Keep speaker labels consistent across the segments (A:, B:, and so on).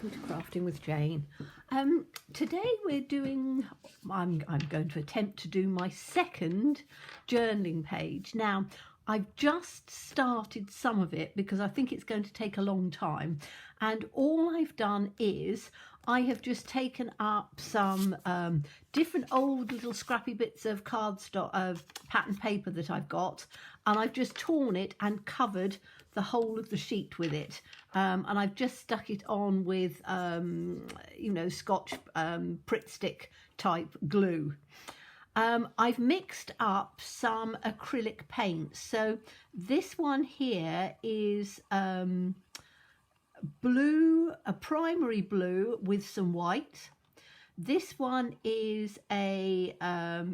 A: welcome to Crafting with Jane. Today I'm going to attempt to do my second journaling page. Now, I've just started some of it because I think it's going to take a long time, and all I've done is I have just taken up some different old little scrappy bits of cardstock, pattern paper that I've got, and I've just torn it and covered the whole of the sheet with it, and I've just stuck it on with Scotch Pritt stick type glue. I've mixed up some acrylic paints. So this one here is blue, a primary blue with some white. This one is a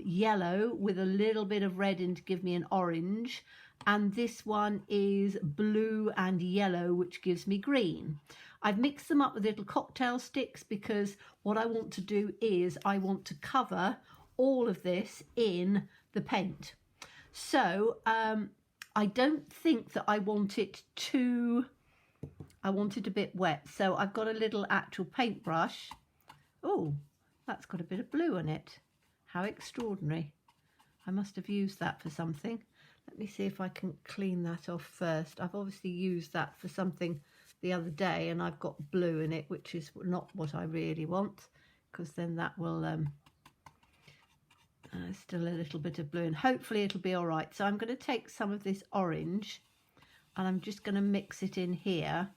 A: yellow with a little bit of red in to give me an orange. And this one is blue and yellow, which gives me green. I've mixed them up with little cocktail sticks because what I want to do is I want to cover all of this in the paint. So I don't think that I want it a bit wet. So I've got a little actual paintbrush. Oh, that's got a bit of blue in it. How extraordinary. I must have used that for something. Let me see if I can clean that off first. I've obviously used that for something the other day and I've got blue in it, which is not what I really want, because then that will still a little bit of blue, and hopefully it'll be all right. So I'm going to take some of this orange and I'm just going to mix it in here.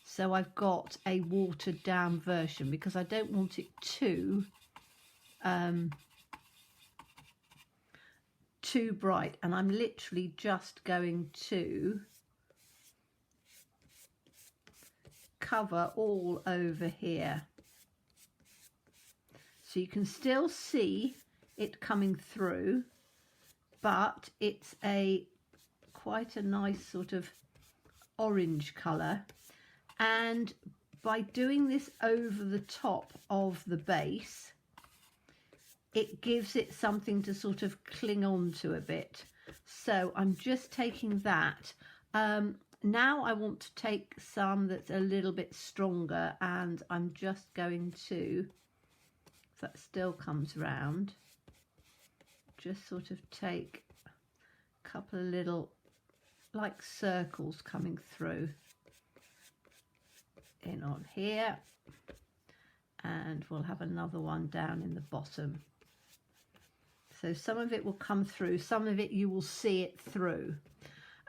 A: So I've got a watered down version because I don't want it too bright, and I'm literally just going to cover all over here so you can still see it coming through, but it's quite a nice sort of orange colour. And by doing this over the top of the base, it gives it something to sort of cling on to a bit. So I'm just taking that. Now I want to take some that's a little bit stronger, and I'm just going to, if that still comes round, just sort of take a couple of little like circles coming through in on here, and we'll have another one down in the bottom. So some of it will come through, some of it you will see it through.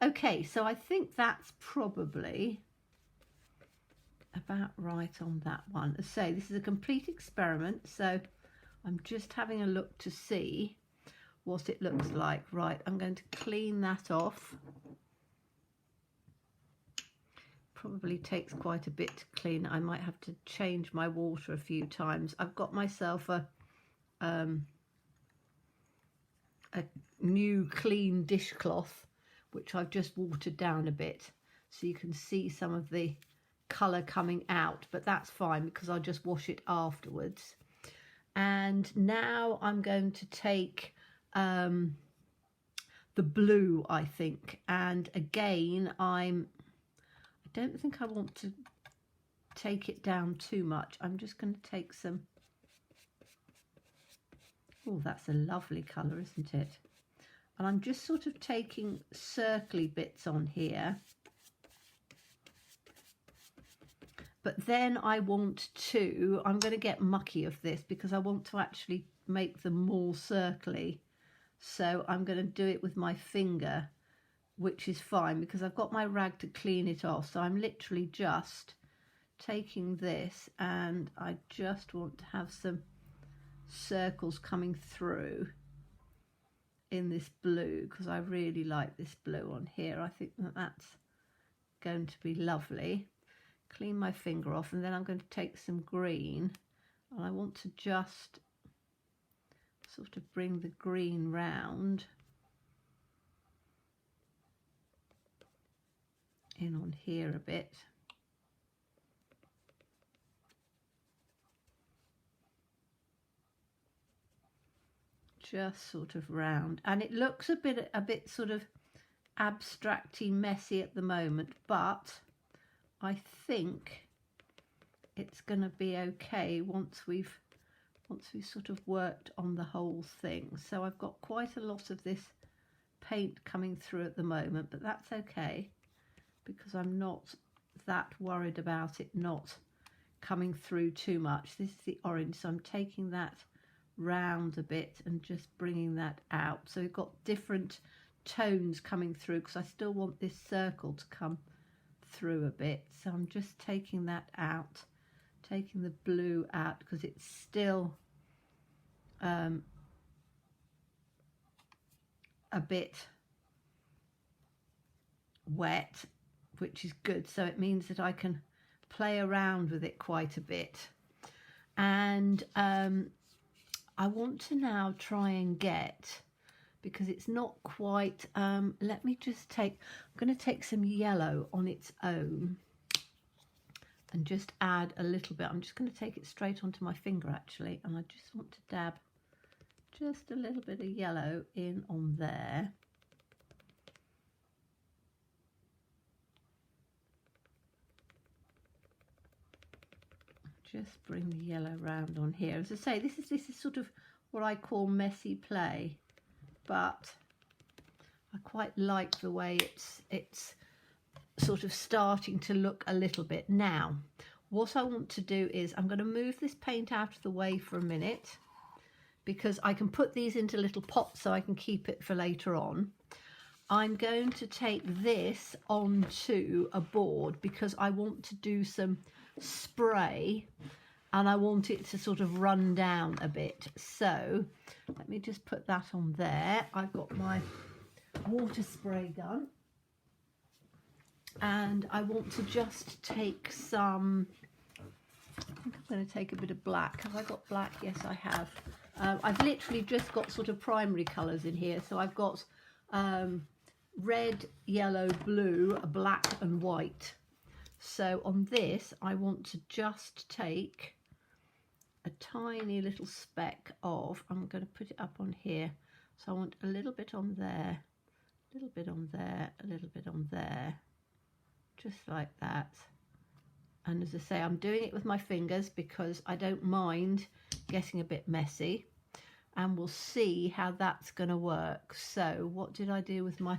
A: Okay, so I think that's probably about right on that one. As I say, this is a complete experiment, so I'm just having a look to see what it looks like. Right, I'm going to clean that off. Probably takes quite a bit to clean. I might have to change my water a few times. I've got myself a new clean dishcloth, which I've just watered down a bit, so you can see some of the colour coming out, but that's fine because I'll just wash it afterwards. And now I'm going to take the blue, I think, and again I don't think I want to take it down too much. I'm just going to take some. Oh, that's a lovely colour, isn't it? And I'm just sort of taking circly bits on here. But then I'm going to get mucky of this because I want to actually make them more circly. So I'm going to do it with my finger, which is fine because I've got my rag to clean it off. So I'm literally just taking this, and I just want to have some circles coming through in this blue because I really like this blue on here. I think that that's going to be lovely. Clean my finger off, and then I'm going to take some green, and I want to just sort of bring the green round in on here a bit. Just sort of round, and it looks a bit sort of abstracty, messy at the moment, but I think it's going to be okay once we've sort of worked on the whole thing. So I've got quite a lot of this paint coming through at the moment, but that's okay because I'm not that worried about it not coming through too much. This is the orange, so I'm taking that round a bit and just bringing that out. So we've got different tones coming through because I still want this circle to come through a bit. So I'm just taking that out, taking the blue out because it's still a bit wet, which is good. So it means that I can play around with it quite a bit. And I want to now try and get, because it's not quite, let me just take, I'm going to take some yellow on its own and just add a little bit. I'm just going to take it straight onto my finger actually, and I just want to dab just a little bit of yellow in on there. Just bring the yellow round on here. As I say, this is sort of what I call messy play, but I quite like the way it's sort of starting to look a little bit. Now, what I want to do is I'm going to move this paint out of the way for a minute because I can put these into little pots so I can keep it for later on. I'm going to take this onto a board because I want to do some spray and I want it to sort of run down a bit. So let me just put that on there. I've got my water spray gun and I want to just take some, I think I'm going to take a bit of black. Have I got black? Yes, I have. I've literally just got sort of primary colours in here. So I've got red, yellow, blue, black and white. So on this I want to just take a tiny little speck of, I'm going to put it up on here, so I want a little bit on there, a little bit on there, a little bit on there, just like that. And as I say, I'm doing it with my fingers because I don't mind getting a bit messy, and we'll see how that's going to work. So what did I do with my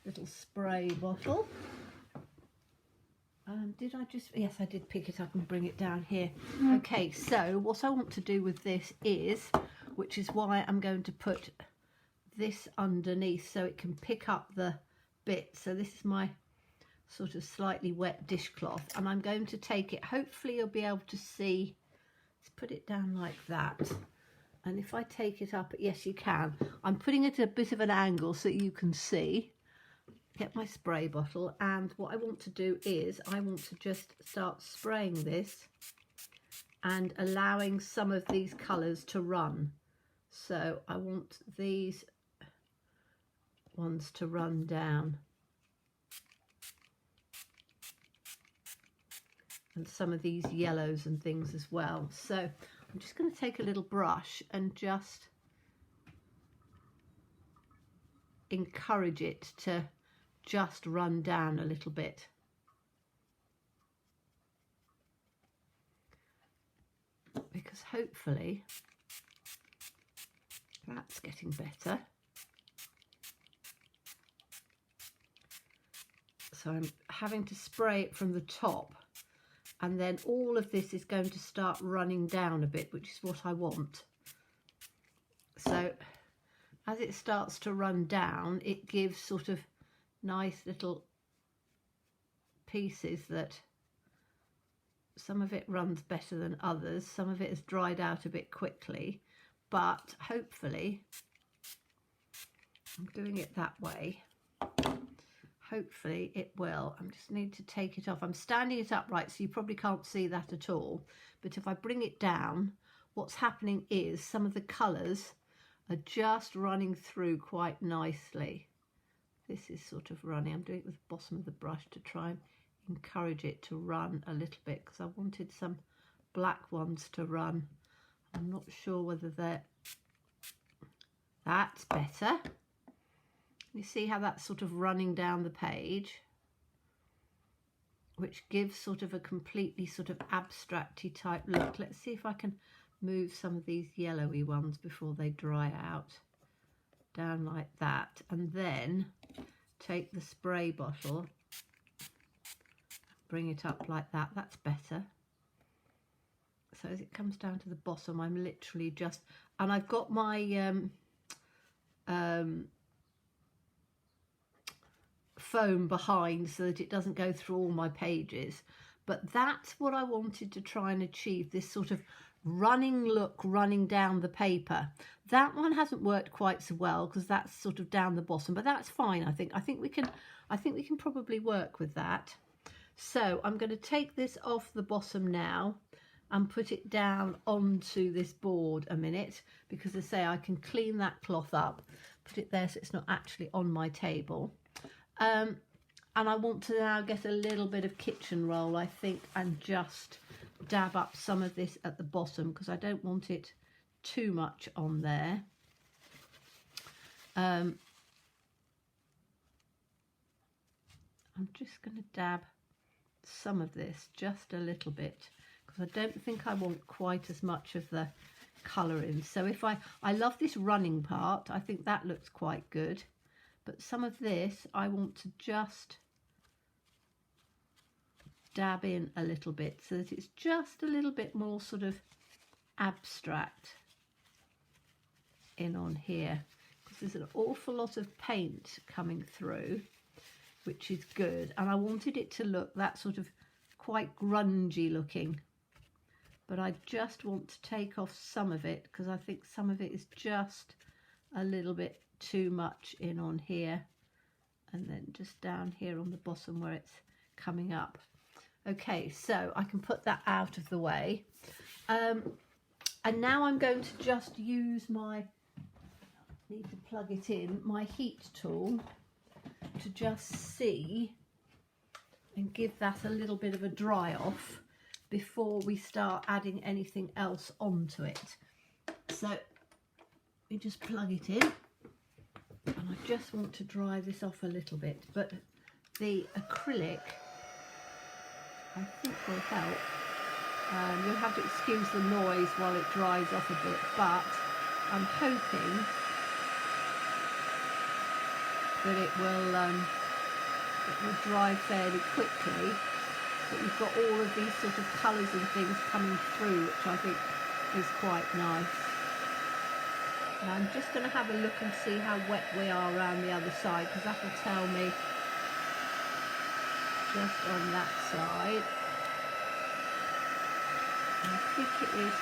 A: little spray bottle? Did I just, yes, I did pick it up and bring it down here. Okay, so what I want to do with this is, which is why I'm going to put this underneath so it can pick up the bit. So this is my sort of slightly wet dishcloth, and I'm going to take it, hopefully you'll be able to see, let's put it down like that. And if I take it up, yes you can, I'm putting it at a bit of an angle so you can see. Get my spray bottle, and what I want to do is I want to just start spraying this and allowing some of these colours to run. So I want these ones to run down and some of these yellows and things as well. So I'm just going to take a little brush and just encourage it to just run down a little bit. Because hopefully that's getting better. So I'm having to spray it from the top, and then all of this is going to start running down a bit, which is what I want. So as it starts to run down, it gives sort of nice little pieces that some of it runs better than others, some of it has dried out a bit quickly, but hopefully I'm doing it that way. Hopefully it will. I just need to take it off. I'm standing it upright so you probably can't see that at all, but if I bring it down, what's happening is some of the colours are just running through quite nicely. This is sort of running. I'm doing it with the bottom of the brush to try and encourage it to run a little bit because I wanted some black ones to run. I'm not sure whether that's better. You see how that's sort of running down the page? which gives sort of a completely sort of abstracty type look. Let's see if I can move some of these yellowy ones before they dry out. Down like that, and then take the spray bottle, bring it up like that. That's better. So as it comes down to the bottom, I'm literally just, and I've got my foam behind so that it doesn't go through all my pages. But that's what I wanted to try and achieve, this sort of running look running down the paper. That one hasn't worked quite so well because that's sort of down the bottom, but that's fine. I think we can probably work with that. So I'm going to take this off the bottom now and put it down onto this board a minute, because as I say, I can clean that cloth up, put it there so it's not actually on my table. And I want to now get a little bit of kitchen roll, I think, and just dab up some of this at the bottom because I don't want it too much on there. I'm just going to dab some of this, just a little bit, because I don't think I want quite as much of the colour in. So if I love this running part, I think that looks quite good, but some of this I want to just dab in a little bit so that it's just a little bit more sort of abstract in on here, because there's an awful lot of paint coming through, which is good, and I wanted it to look that sort of quite grungy looking, but I just want to take off some of it because I think some of it is just a little bit too much in on here, and then just down here on the bottom where it's coming up. Okay, so I can put that out of the way. And now I'm going to just use my, need to plug it in, my heat tool to just see and give that a little bit of a dry off before we start adding anything else onto it. So we just plug it in, and I just want to dry this off a little bit, but the acrylic I think will help. You'll have to excuse the noise while it dries off a bit, but I'm hoping that it will dry fairly quickly, but you've got all of these sort of colours and things coming through, which I think is quite nice. And I'm just going to have a look and see how wet we are around the other side, because that will tell me just on that side. And I think it is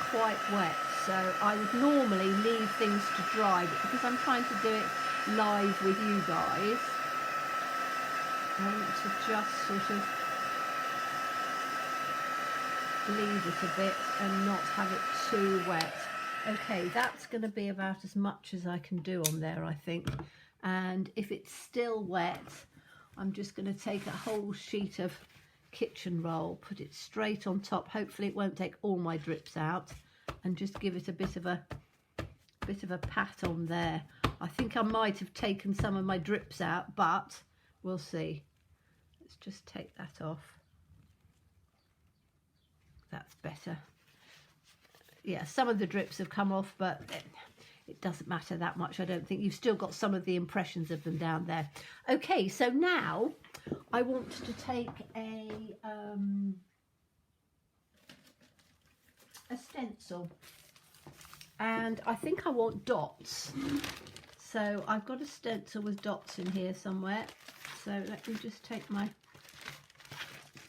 A: quite wet, so I would normally leave things to dry, but because I'm trying to do it live with you guys, I want to just sort of leave it a bit and not have it too wet. Okay, that's going to be about as much as I can do on there, I think. And if it's still wet, I'm just going to take a whole sheet of kitchen roll, put it straight on top. Hopefully it won't take all my drips out, and just give it a bit of a pat on there. I think I might have taken some of my drips out, but we'll see. Let's just take that off. That's better. Yeah, some of the drips have come off, but it doesn't matter that much, I don't think. You've still got some of the impressions of them down there. Okay, so now I want to take a stencil, and I think I want dots. So I've got a stencil with dots in here somewhere. So let me just take my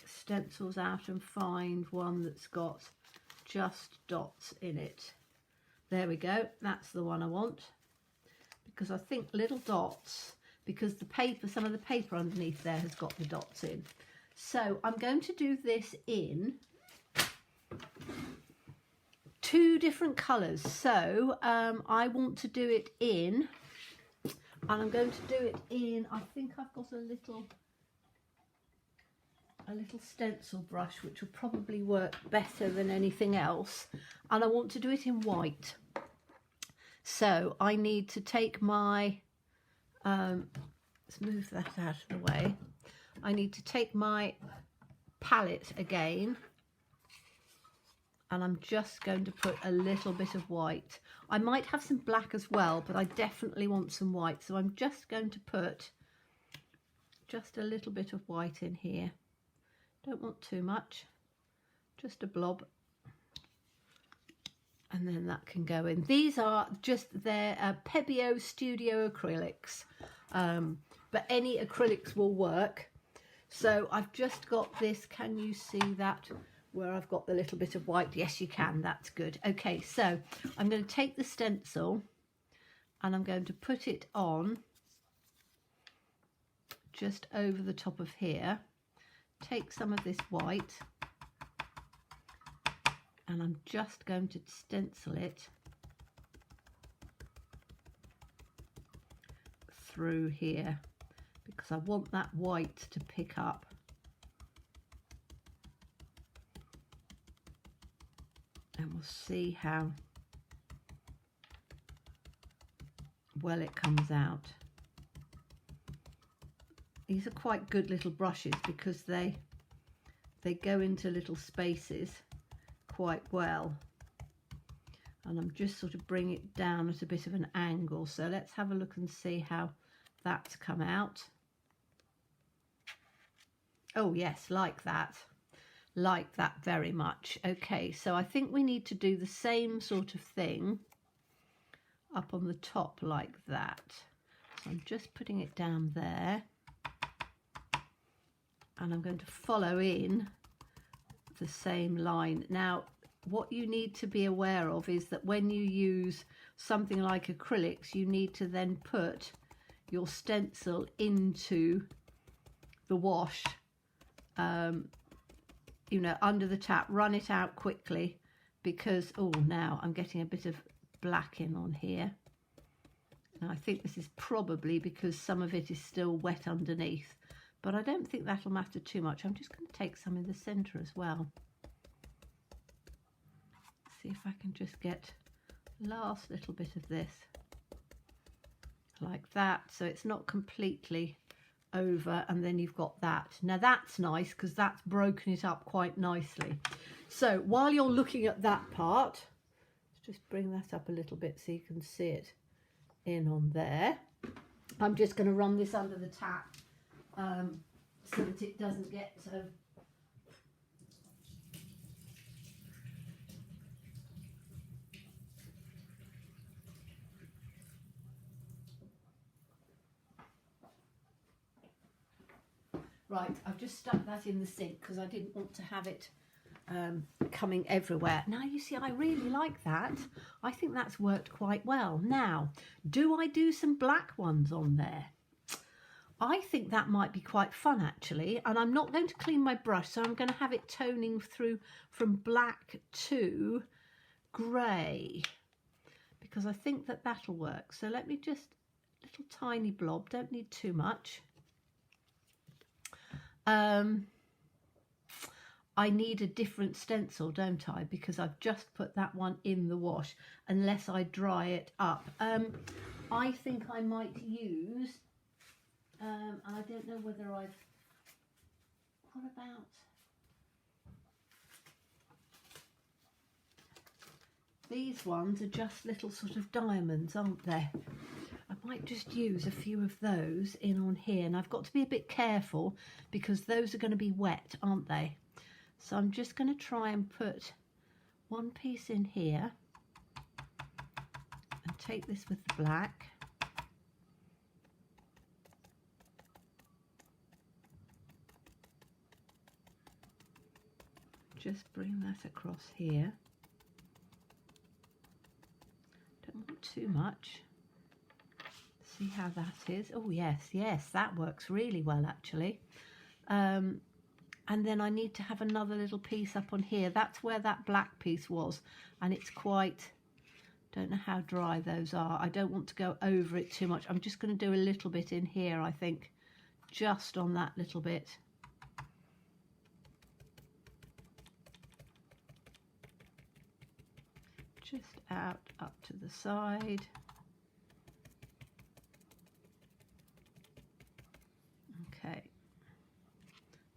A: stencils out and find one that's got just dots in it. There we go, that's the one I want, because I think little dots, because the paper, some of the paper underneath there has got the dots in. So I'm going to do this in 2 different colours. So I want to do it in, and I'm going to do it in, I think I've got a little stencil brush which will probably work better than anything else, and I want to do it in white. So I need to take my Let's move that out of the way. I need to take my palette again, and I'm just going to put a little bit of white. I might have some black as well, but I definitely want some white, so I'm just going to put just a little bit of white in here. Don't want too much, just a blob, and then that can go in. These are just their Pebeo Studio acrylics, but any acrylics will work. So I've just got this, can you see that where I've got the little bit of white? Yes, you can, that's good. Okay, so I'm going to take the stencil and I'm going to put it on just over the top of here. Take some of this white and I'm just going to stencil it through here because I want that white to pick up. And we'll see how well it comes out. These are quite good little brushes because they go into little spaces quite well. And I'm just sort of bringing it down at a bit of an angle. So let's have a look and see how that's come out. Oh yes, like that very much. Okay, so I think we need to do the same sort of thing up on the top like that. So I'm just putting it down there and I'm going to follow in the same line. Now what you need to be aware of is that when you use something like acrylics, you need to then put your stencil into the wash, you know, under the tap, run it out quickly because, oh, now I'm getting a bit of black in on here. Now I think this is probably because some of it is still wet underneath, but I don't think that'll matter too much. I'm just going to take some in the centre as well. See if I can just get last little bit of this like that, so it's not completely over, and then you've got that. Now that's nice because that's broken it up quite nicely. So while you're looking at that part, let's just bring that up a little bit so you can see it in on there. I'm just going to run this under the tap so that it doesn't get right, I've just stuck that in the sink because I didn't want to have it coming everywhere. Now you see, I really like that. I think that's worked quite well. Now, do I do some black ones on there? I think that might be quite fun actually, and I'm not going to clean my brush, so I'm going to have it toning through from black to grey because I think that that'll work. So let me just, little tiny blob, don't need too much. I need a different stencil, don't I? Because I've just put that one in the wash, unless I dry it up. I think I might use, I don't know whether I've, what about, these ones are just little sort of diamonds, aren't they? I might just use a few of those in on here, and I've got to be a bit careful because those are going to be wet, aren't they? So I'm just going to try and put one piece in here and take this with the black. Just bring that across here. Don't want too much. See how that is. Oh yes, yes, that works really well actually. And then I need to have another little piece up on here. That's where that black piece was, and it's quite, don't know how dry those are. I don't want to go over it too much. I'm just going to do a little bit in here, I think, just on that little bit. Just out up to the side.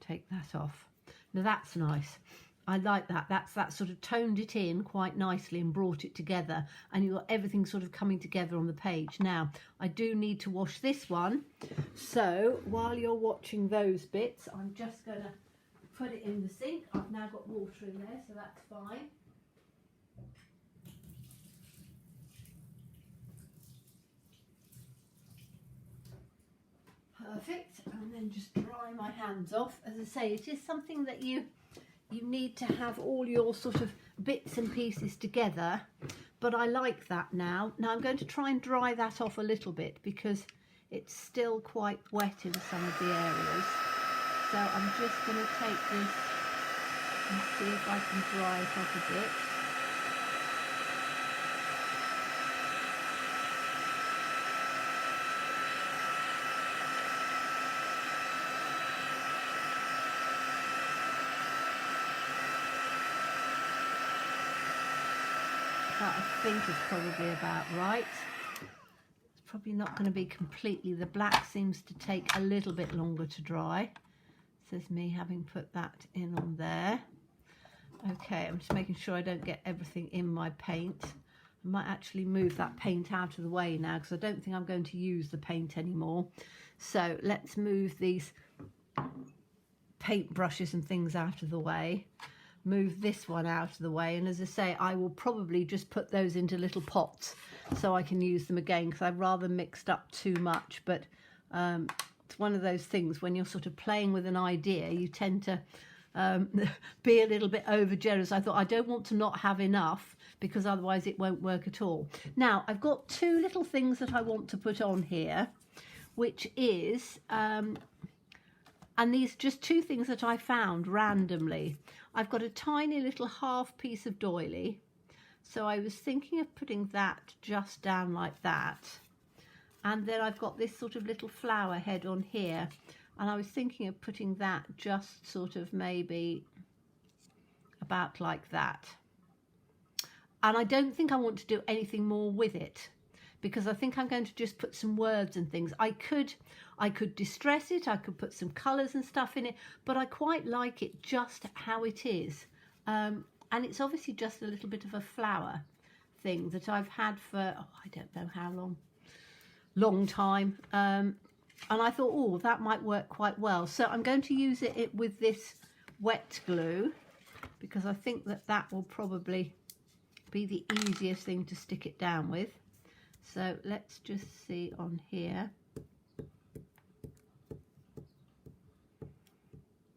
A: take that off. Now that's nice. I like that. That sort of toned it in quite nicely and brought it together, and you've got everything sort of coming together on the page. Now I do need to wash this one, so while you're watching those bits, I'm just going to put it in the sink. I've now got water in there, so that's fine. Perfect. And then just dry my hands off. As I say, it is something that you need to have all your sort of bits and pieces together, but I like that now. Now I'm going to try and dry that off a little bit because it's still quite wet in some of the areas. So I'm just going to take this and see if I can dry it off a bit. That I think is probably about right. It's probably not going to be completely. The black seems to take a little bit longer to dry. Says me having put that in on there. Okay, I'm just making sure I don't get everything in my paint. I might actually move that paint out of the way now because I don't think I'm going to use the paint anymore. So let's move these paint brushes and things out of the way. Move this one out of the way, and as I say, I will probably just put those into little pots so I can use them again because I've rather mixed up too much. But it's one of those things when you're sort of playing with an idea, you tend to be a little bit over generous. I thought I don't want to not have enough because otherwise it won't work at all. Now I've got two little things that I want to put on here, which is and these are just two things that I found randomly. I've got a tiny little half piece of doily, so I was thinking of putting that just down like that, and then I've got this sort of little flower head on here, and I was thinking of putting that just sort of maybe about like that. And I don't think I want to do anything more with it because I think I'm going to just put some words and things. I could distress it, I could put some colours and stuff in it, but I quite like it just how it is. And it's obviously just a little bit of a flower thing that I've had for, oh, I don't know how long time. And I thought, oh, that might work quite well. So I'm going to use it with this wet glue because I think that will probably be the easiest thing to stick it down with. So let's just see on here,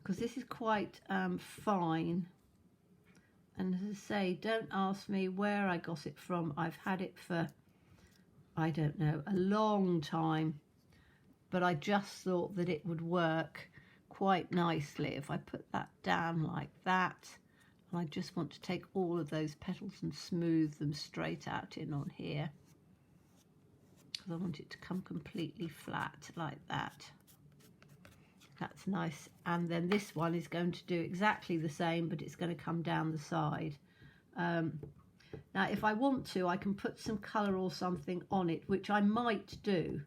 A: because this is quite fine, and as I say, don't ask me where I got it from. I've had it for, I don't know, a long time, but I just thought that it would work quite nicely if I put that down like that. And I just want to take all of those petals and smooth them straight out in on here, because I want it to come completely flat like that. That's nice. And then this one is going to do exactly the same, but it's going to come down the side. Now if I want to, I can put some colour or something on it, which I might do.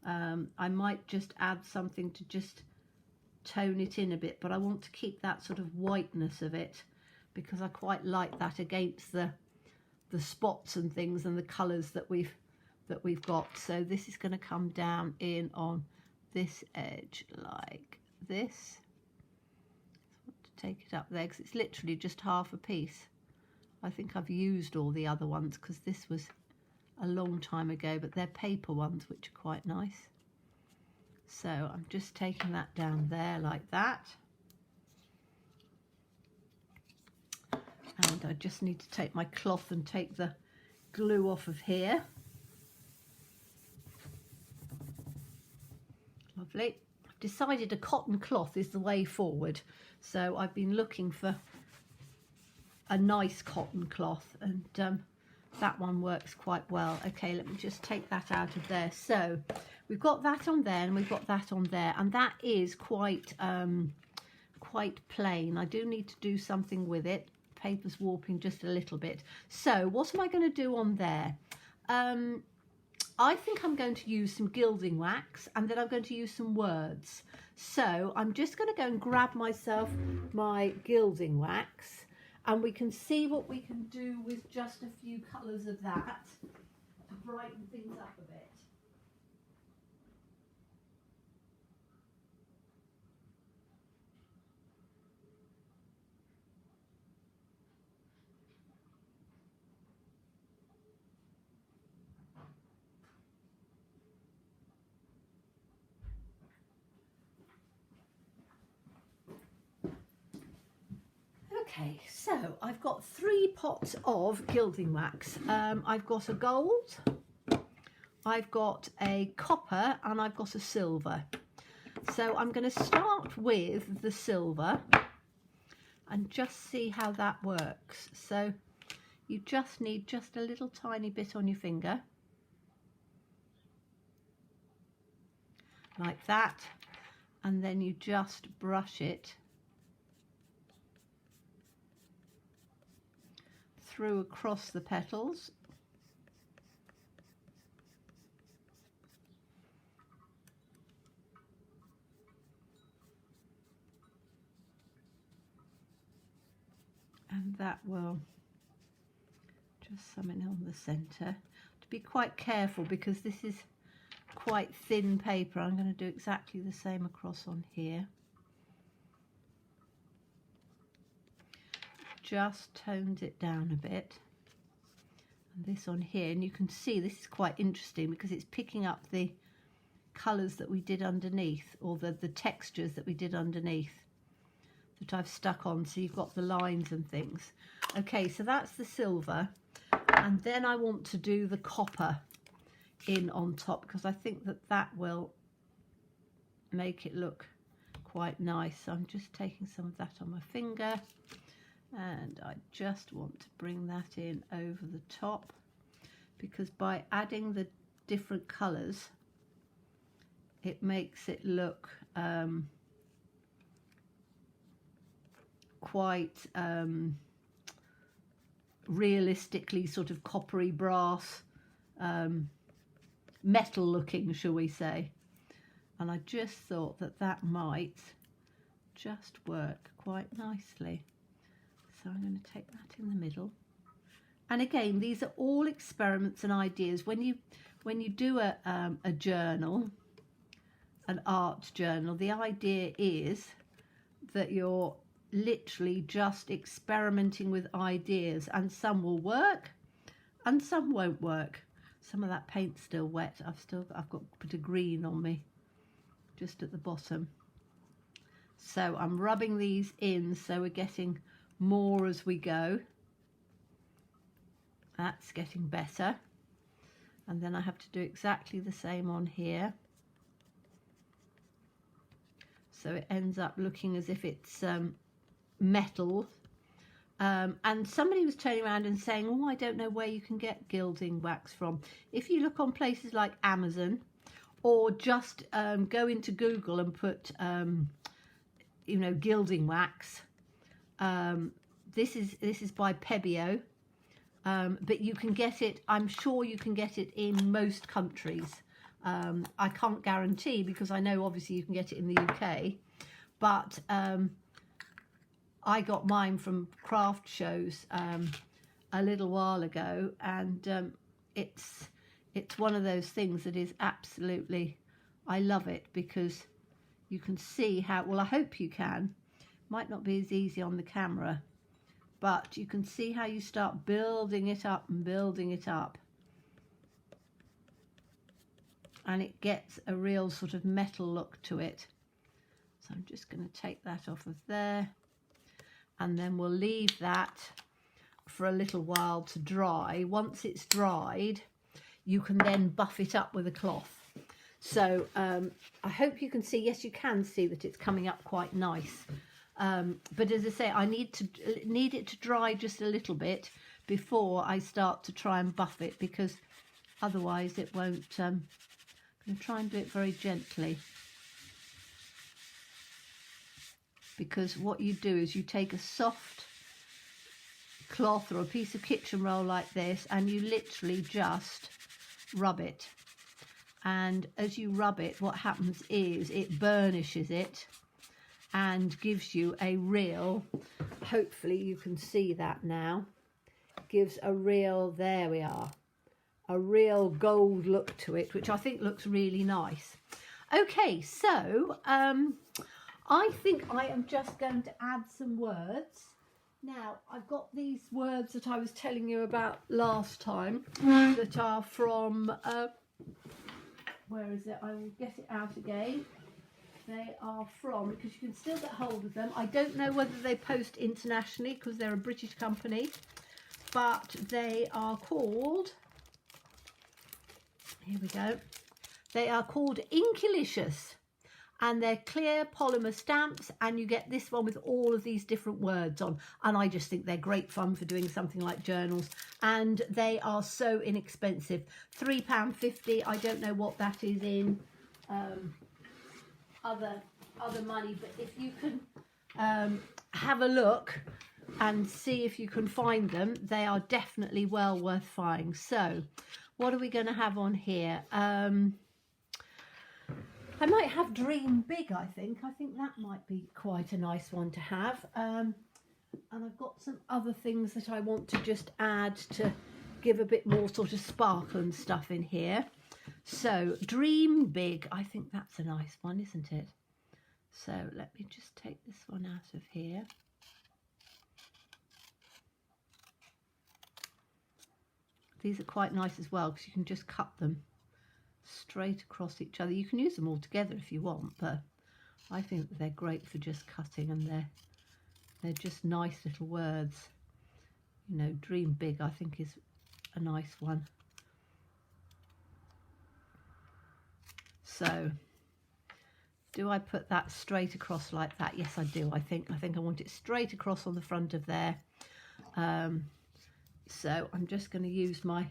A: I might just add something to just tone it in a bit, but I want to keep that sort of whiteness of it because I quite like that against the spots and things and the colours that we've got. So this is going to come down in on this edge like this. I want to take it up there because it's literally just half a piece. I think I've used all the other ones because this was a long time ago, but they're paper ones which are quite nice. So I'm just taking that down there like that. And I just need to take my cloth and take the glue off of here. Lovely. I've decided a cotton cloth is the way forward. So I've been looking for a nice cotton cloth, and that one works quite well. Okay, let me just take that out of there. So we've got that on there and we've got that on there, and that is quite plain. I do need to do something with it. Paper's warping just a little bit. So what am I going to do on there? I think I'm going to use some gilding wax, and then I'm going to use some words. So I'm just going to go and grab myself my gilding wax, and we can see what we can do with just a few colours of that to brighten things up a bit. Okay, so I've got 3 pots of gilding wax. I've got a gold, I've got a copper, and I've got a silver. So I'm going to start with the silver and just see how that works. So you just need just a little tiny bit on your finger, like that, and then you just brush it through across the petals. And that will just something on the centre. To be quite careful because this is quite thin paper, I'm going to do exactly the same across on here. Just toned it down a bit. And this on here, and you can see this is quite interesting because it's picking up the colours that we did underneath, or the textures that we did underneath that I've stuck on, so you've got the lines and things. Okay, so that's the silver, and then I want to do the copper in on top because I think that that will make it look quite nice. So I'm just taking some of that on my finger, and I just want to bring that in over the top, because by adding the different colours it makes it look quite realistically sort of coppery brass, metal looking, shall we say. And I just thought that that might just work quite nicely. So I'm going to take that in the middle. And again, these are all experiments and ideas. When you do a journal, an art journal, the idea is that you're literally just experimenting with ideas, and some will work and some won't work. Some of that paint's still wet. I've got a bit of green on me just at the bottom. So I'm rubbing these in so we're getting more as we go. That's getting better. And then I have to do exactly the same on here. So it ends up looking as if it's metal. And somebody was turning around and saying, oh, I don't know where you can get gilding wax from. If you look on places like Amazon, or just go into Google and put, you know, gilding wax. This is by Pebeo, but you can get it, I'm sure you can get it in most countries. I can't guarantee, because I know obviously you can get it in the UK, but I got mine from craft shows a little while ago, and it's one of those things that is absolutely, I love it, because you can see how, well, I hope you can, might not be as easy on the camera, but you can see how you start building it up and building it up, and it gets a real sort of metal look to it. So I'm just going to take that off of there, and then we'll leave that for a little while to dry. Once it's dried, you can then buff it up with a cloth. So I hope you can see, yes, you can see that it's coming up quite nice. But as I say, I need it to dry just a little bit before I start to try and buff it, because otherwise it won't. I'm going to try and do it very gently, because what you do is you take a soft cloth or a piece of kitchen roll like this, and you literally just rub it and as you rub it, what happens is it burnishes it and gives you a real, hopefully you can see that now, gives a real, there we are, a real gold look to it, which I think looks really nice. Okay, so I think I am just going to add some words. Now, I've got these words that I was telling you about last time that are from, where is it? I will get it out again. They are from, because you can still get hold of them. I don't know whether they post internationally because they're a British company, but they are called, here we go, they are called Inkylicious. And they're clear polymer stamps, and you get this one with all of these different words on, and I just think they're great fun for doing something like journals, and they are so inexpensive. £3.50. I don't know what that is in other money, but if you can have a look and see if you can find them, they are definitely well worth finding. So what are we going to have on here? I might have Dream Big, I think. I think that might be quite a nice one to have. And I've got some other things that I want to just add to give a bit more sort of sparkle and stuff in here. So Dream Big, I think that's a nice one, isn't it? So let me just take this one out of here. These are quite nice as well because you can just cut them straight across each other. You can use them all together if you want, but I think they're great for just cutting, and they're just nice little words. You know, Dream Big I think is a nice one. So do I put that straight across like that? Yes, I do. I think I want it straight across on the front of there. So I'm just going to use my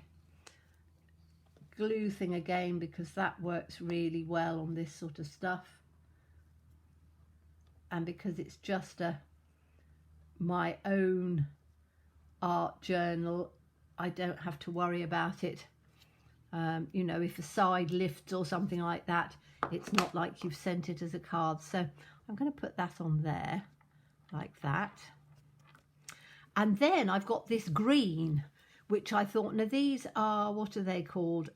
A: glue thing again because that works really well on this sort of stuff, and because it's just my own art journal, I don't have to worry about it. You know, if a side lifts or something like that, it's not like you've sent it as a card. So I'm going to put that on there like that. And then I've got this green, which I thought, now these are, what are they called?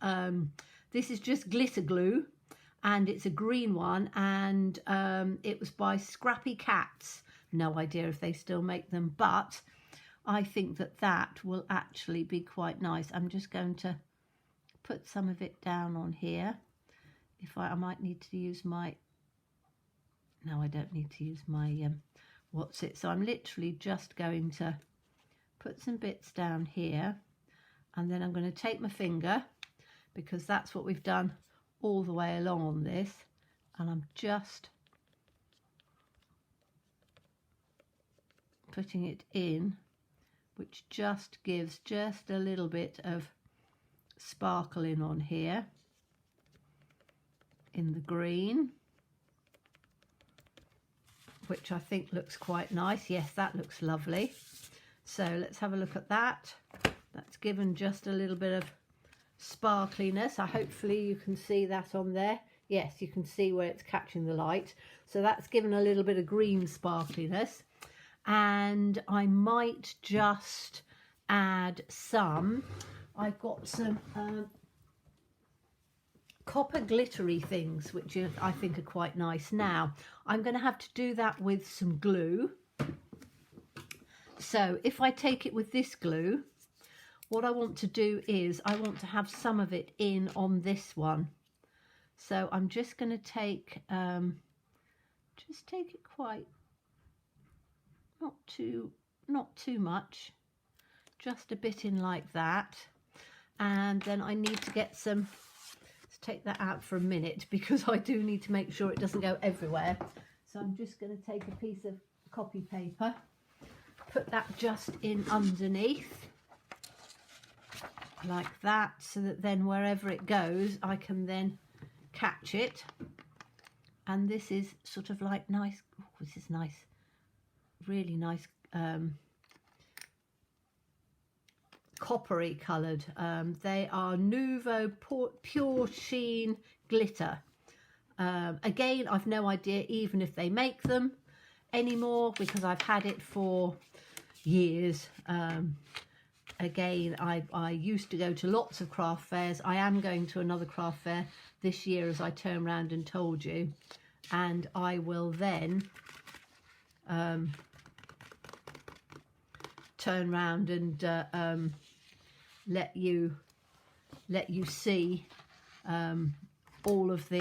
A: This is just glitter glue, and it's a green one, and it was by Scrappy Cats. No idea if they still make them, but I think that that will actually be quite nice. I'm just going to put some of it down on here. If I might need to use my, no, I don't need to use my, what's it? So I'm literally just going to put some bits down here, and then I'm going to take my finger, because that's what we've done all the way along on this, and I'm just putting it in, which just gives just a little bit of sparkle in on here in the green, which I think looks quite nice. Yes, that looks lovely. So let's have a look at that. That's given just a little bit of sparkliness. Hopefully you can see that on there. Yes, you can see where it's catching the light. So that's given a little bit of green sparkliness. And I might just add some, I've got some copper glittery things, which I think are quite nice. Now, I'm going to have to do that with some glue. So if I take it with this glue, what I want to do is I want to have some of it in on this one. So I'm just going to take it quite, not too much, just a bit in like that. And then I need to get some, let's take that out for a minute, because I do need to make sure it doesn't go everywhere. So I'm just going to take a piece of copy paper, put that just in underneath like that, so that then wherever it goes I can then catch it. And this is sort of like nice, oh, this is nice, really nice coppery coloured. They are Nouveau Pure Sheen Glitter. Again, I've no idea even if they make them anymore, because I've had it for years. Again, I used to go to lots of craft fairs. I am going to another craft fair this year, as I turned around and told you, and I will then turn round and let you see all of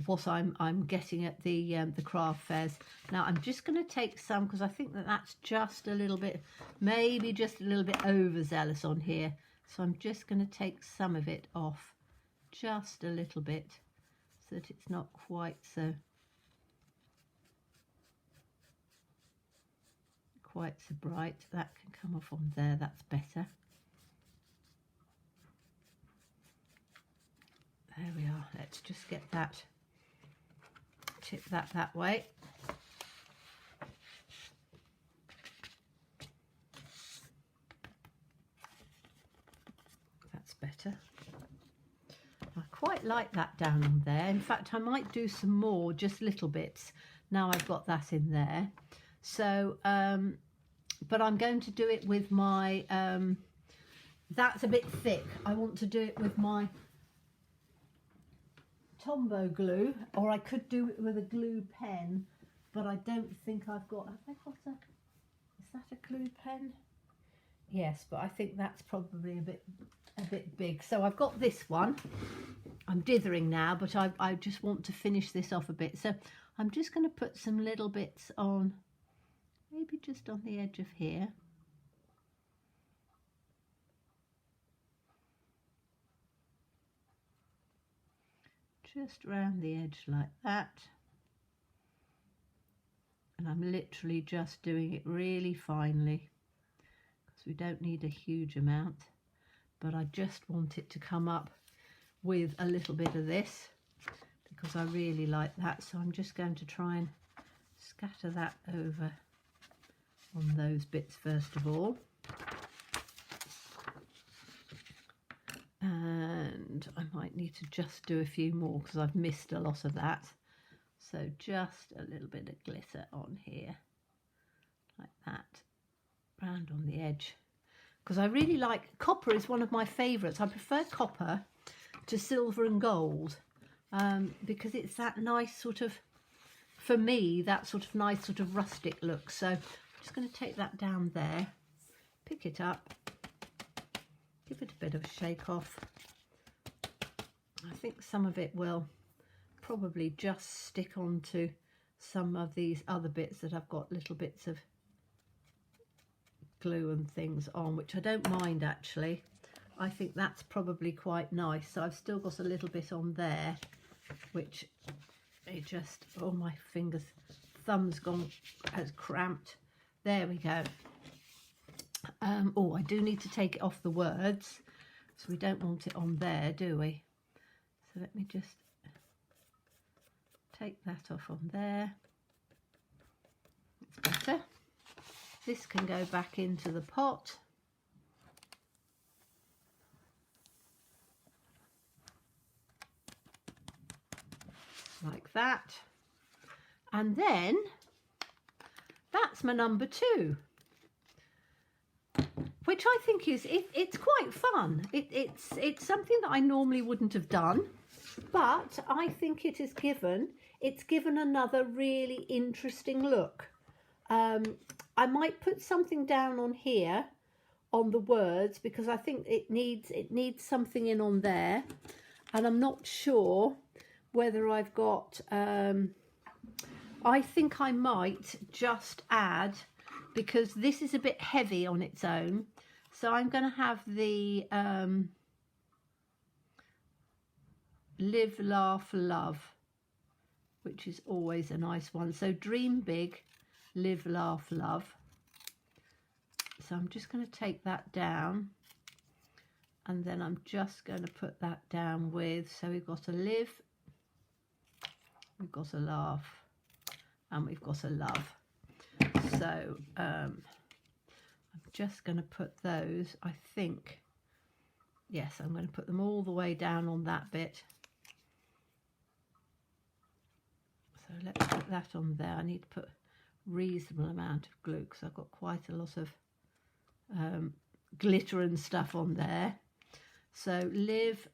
A: what I'm getting at the craft fairs. Now I'm just going to take some, because I think that's just a little bit, maybe just a little bit overzealous on here. So I'm just going to take some of it off, just a little bit, so that it's not quite so bright. That can come off on there, that's better. There we are. Let's just get that, tip that way. That's better. I quite like that down on there. In fact, I might do some more, just little bits, now I've got that in there. So but I'm going to do it with my that's a bit thick. I want to do it with my Tombow glue, or I could do it with a glue pen, but I don't think I've got, have I got is that a glue pen? Yes, but I think that's probably a bit big. So I've got this one. I'm dithering now, but I just want to finish this off a bit. So I'm just going to put some little bits on, maybe just on the edge of here. Just round the edge like that. And I'm literally just doing it really finely, because we don't need a huge amount, but I just want it to come up with a little bit of this, because I really like that. So I'm just going to try and scatter that over on those bits first of all. And I might need to just do a few more, because I've missed a lot of that. So just a little bit of glitter on here, like that, round on the edge. Because I really like, copper is one of my favourites. I prefer copper to silver and gold, because it's that nice sort of, for me, that sort of nice sort of rustic look. So I'm just going to take that down there, pick it up, give it a bit of a shake off. I think some of it will probably just stick onto some of these other bits that I've got little bits of glue and things on, which I don't mind actually. I think that's probably quite nice. So I've still got a little bit on there, which it just, oh, my fingers, thumb's gone, has cramped. There we go. Oh, I do need to take it off the words, so we don't want it on there, do we? So let me just take that off on there. It's better. This can go back into the pot. Like that. And then that's my number 2. Which I think is, it's quite fun. It's something that I normally wouldn't have done, but I think it's given another really interesting look. I might put something down on here on the words, because I think it needs something in on there, and I'm not sure whether I've got, I think I might just add, because this is a bit heavy on its own, so I'm going to have the Live, Laugh, Love, which is always a nice one. So dream big, live, laugh, love. So I'm just going to take that down, and then I'm just going to put that down with, so we've got a live, we've got a laugh, and we've got a love. So I'm I'm just going to put those, I think, yes, I'm going to put them all the way down on that bit. So let's put that on there. I need to put a reasonable amount of glue because I've got quite a lot of glitter and stuff on there. So live,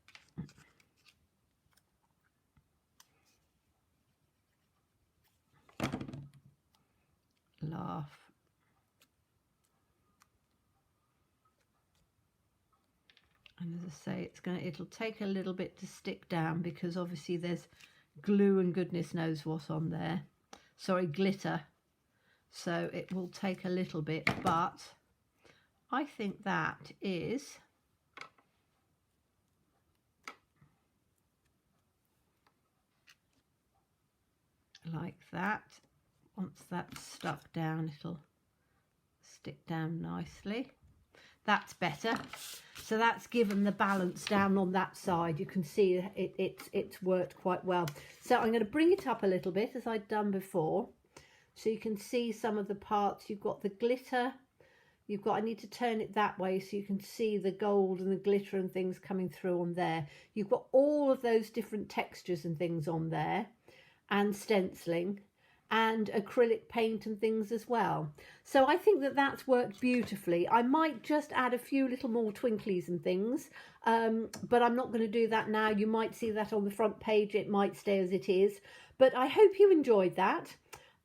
A: laugh, and as I say, it'll take a little bit to stick down because obviously there's glue and goodness knows what on there. Sorry, glitter. So it will take a little bit, but I think that is like that. Once that's stuck down, it'll stick down nicely. That's better. So that's given the balance down on that side. You can see it's worked quite well. So I'm going to bring it up a little bit as I'd done before. So you can see some of the parts. You've got the glitter. I need to turn it that way so you can see the gold and the glitter and things coming through on there. You've got all of those different textures and things on there, and stenciling and acrylic paint and things as well. So I think that that's worked beautifully. I might just add a few little more twinklies and things, but I'm not going to do that now. You might see that on the front page. It might stay as it is, but I hope you enjoyed that.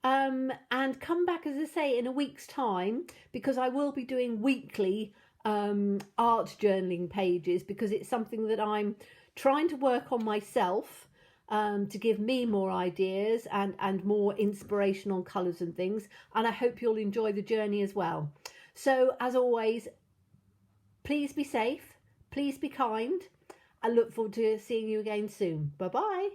A: And come back, as I say, in a week's time, because I will be doing weekly art journaling pages, because it's something that I'm trying to work on myself, to give me more ideas and more inspiration on colours and things. And I hope you'll enjoy the journey as well. So as always, please be safe, please be kind. I look forward to seeing you again soon. Bye bye.